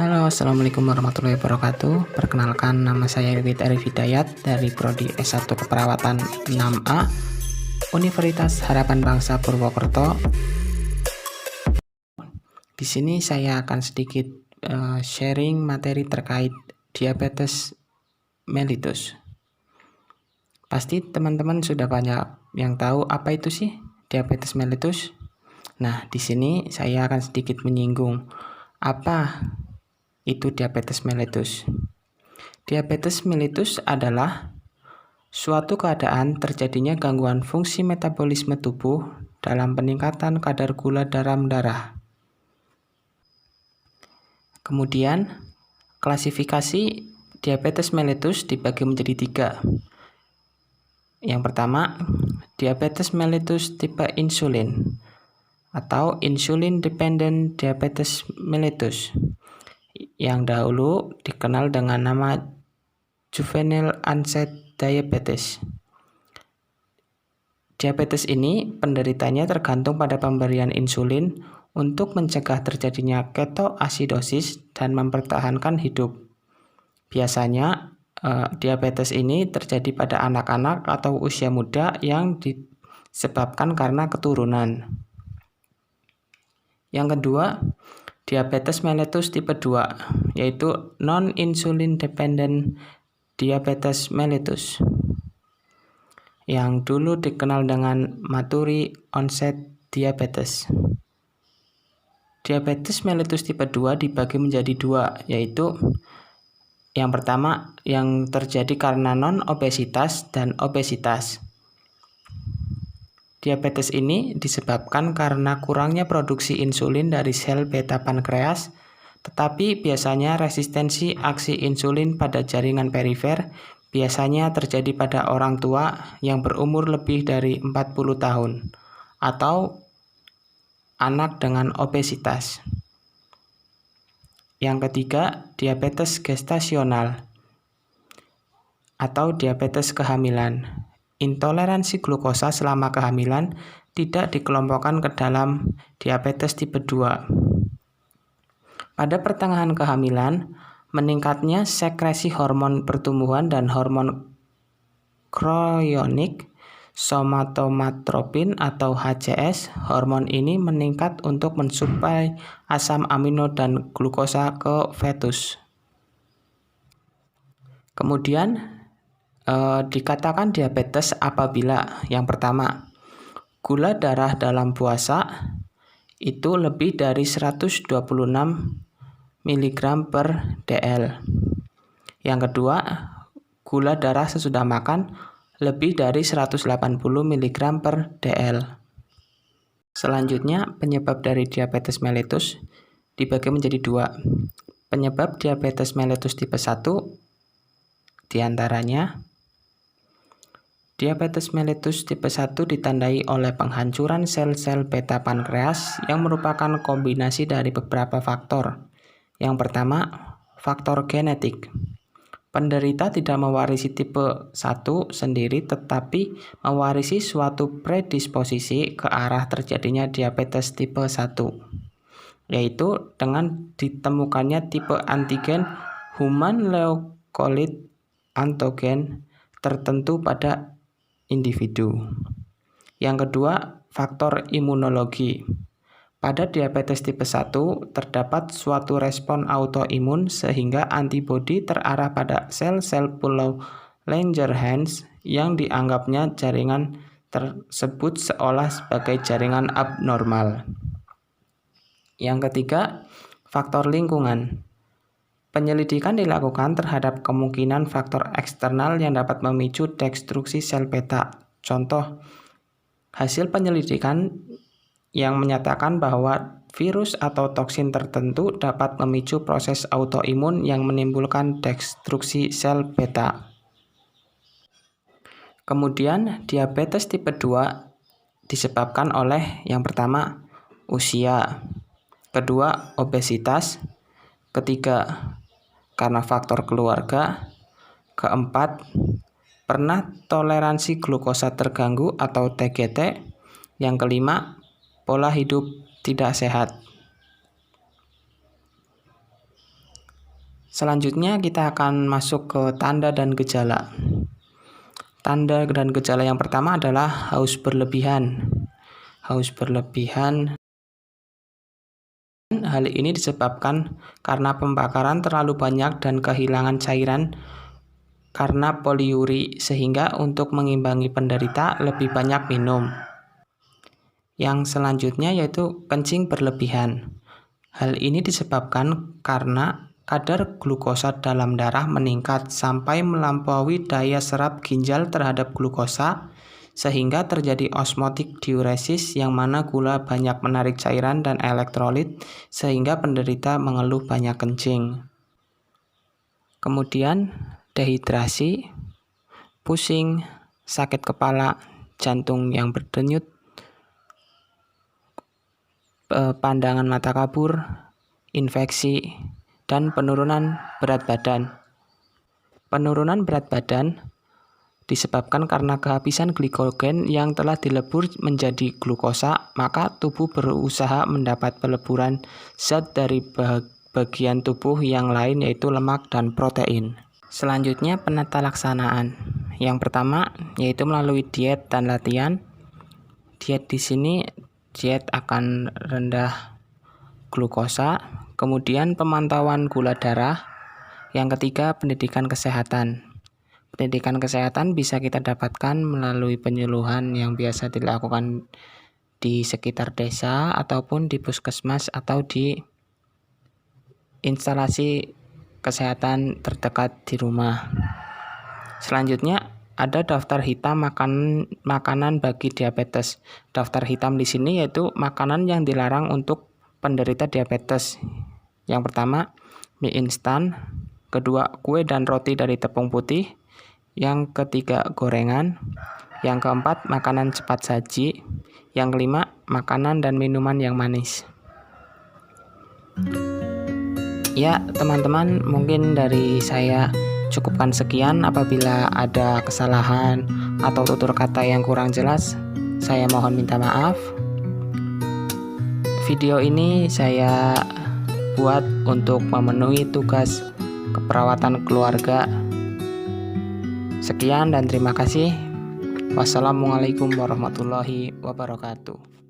Halo, assalamualaikum warahmatullahi wabarakatuh. Perkenalkan, nama saya Wiwit Arif Hidayat dari Prodi S1 Keperawatan 6A Universitas Harapan Bangsa Purwokerto. Di sini saya akan sedikit sharing materi terkait diabetes mellitus. Pasti teman-teman sudah banyak yang tahu apa itu sih diabetes mellitus. Nah, di sini saya akan sedikit menyinggung apa itu diabetes mellitus. Diabetes mellitus adalah suatu keadaan terjadinya gangguan fungsi metabolisme tubuh dalam peningkatan kadar gula dalam darah. Kemudian, klasifikasi diabetes mellitus dibagi menjadi 3. Yang pertama, diabetes mellitus tipe insulin atau insulin dependent diabetes mellitus, yang dahulu dikenal dengan nama juvenile onset diabetes. Diabetes ini penderitanya tergantung pada pemberian insulin untuk mencegah terjadinya ketoasidosis dan mempertahankan hidup. Biasanya diabetes ini terjadi pada anak-anak atau usia muda yang disebabkan karena keturunan. Yang kedua, diabetes mellitus tipe 2, yaitu non-insulin dependent diabetes mellitus, yang dulu dikenal dengan mature onset diabetes. Diabetes mellitus tipe 2 dibagi menjadi 2, yaitu yang pertama yang terjadi karena non-obesitas dan obesitas. Diabetes ini disebabkan karena kurangnya produksi insulin dari sel beta pankreas, tetapi biasanya resistensi aksi insulin pada jaringan perifer biasanya terjadi pada orang tua yang berumur lebih dari 40 tahun atau anak dengan obesitas. Yang ketiga, diabetes gestasional atau diabetes kehamilan. Intoleransi glukosa selama kehamilan tidak dikelompokkan ke dalam diabetes tipe 2. Pada pertengahan kehamilan, meningkatnya sekresi hormon pertumbuhan dan hormon chorionic somatotropin atau HCS. Hormon ini meningkat untuk mensuplai asam amino dan glukosa ke fetus. Kemudian dikatakan diabetes apabila yang pertama, gula darah dalam puasa itu lebih dari 126 mg per dl. Yang kedua, gula darah sesudah makan lebih dari 180 mg per dl. Selanjutnya, penyebab dari diabetes mellitus dibagi menjadi 2. Penyebab diabetes mellitus tipe 1 diantaranya diabetes mellitus tipe 1 ditandai oleh penghancuran sel-sel beta pankreas yang merupakan kombinasi dari beberapa faktor. Yang pertama, faktor genetik. Penderita tidak mewarisi tipe 1 sendiri tetapi mewarisi suatu predisposisi ke arah terjadinya diabetes tipe 1, yaitu dengan ditemukannya tipe antigen human leukolit antigen tertentu pada individu. Yang kedua, faktor imunologi. Pada diabetes tipe 1 terdapat suatu respon autoimun sehingga antibodi terarah pada sel-sel pulau Langerhans yang dianggapnya jaringan tersebut seolah sebagai jaringan abnormal. Yang ketiga, faktor lingkungan. Penyelidikan dilakukan terhadap kemungkinan faktor eksternal yang dapat memicu destruksi sel beta. Contoh, hasil penyelidikan yang menyatakan bahwa virus atau toksin tertentu dapat memicu proses autoimun yang menimbulkan destruksi sel beta. Kemudian, diabetes tipe 2 disebabkan oleh yang pertama, usia. Kedua, obesitas. Ketiga, karena faktor keluarga. Keempat, pernah toleransi glukosa terganggu atau TGT. Yang kelima, pola hidup tidak sehat. Selanjutnya kita akan masuk ke tanda dan gejala. Tanda dan gejala yang pertama adalah haus berlebihan. Haus berlebihan, hal ini disebabkan karena pembakaran terlalu banyak dan kehilangan cairan karena poliuri, sehingga untuk mengimbangi penderita lebih banyak minum. Yang selanjutnya yaitu kencing berlebihan. Hal ini disebabkan karena kadar glukosa dalam darah meningkat sampai melampaui daya serap ginjal terhadap glukosa, sehingga terjadi osmotic diuresis yang mana gula banyak menarik cairan dan elektrolit sehingga penderita mengeluh banyak kencing. Kemudian dehidrasi, pusing, sakit kepala, jantung yang berdenyut, pandangan mata kabur, infeksi, dan penurunan berat badan. Penurunan berat badan disebabkan karena kehabisan glikogen yang telah dilebur menjadi glukosa, maka tubuh berusaha mendapat peleburan zat dari bagian tubuh yang lain yaitu lemak dan protein. Selanjutnya penata laksanaan. Yang pertama yaitu melalui diet dan latihan. Diet di sini diet akan rendah glukosa, kemudian pemantauan gula darah. Yang ketiga, pendidikan kesehatan. Pendidikan kesehatan bisa kita dapatkan melalui penyuluhan yang biasa dilakukan di sekitar desa ataupun di puskesmas atau di instalasi kesehatan terdekat di rumah. Selanjutnya ada daftar hitam makanan bagi diabetes. Daftar hitam di sini yaitu makanan yang dilarang untuk penderita diabetes. Yang pertama, mie instan. Kedua, kue dan roti dari tepung putih. Yang ketiga, gorengan. Yang keempat, makanan cepat saji. Yang kelima, makanan dan minuman yang manis. Ya, teman-teman, mungkin dari saya cukupkan sekian. Apabila ada kesalahan atau tutur kata yang kurang jelas, saya mohon minta maaf. Video ini saya buat untuk memenuhi tugas keperawatan keluarga. Sekian dan terima kasih. Wassalamualaikum warahmatullahi wabarakatuh.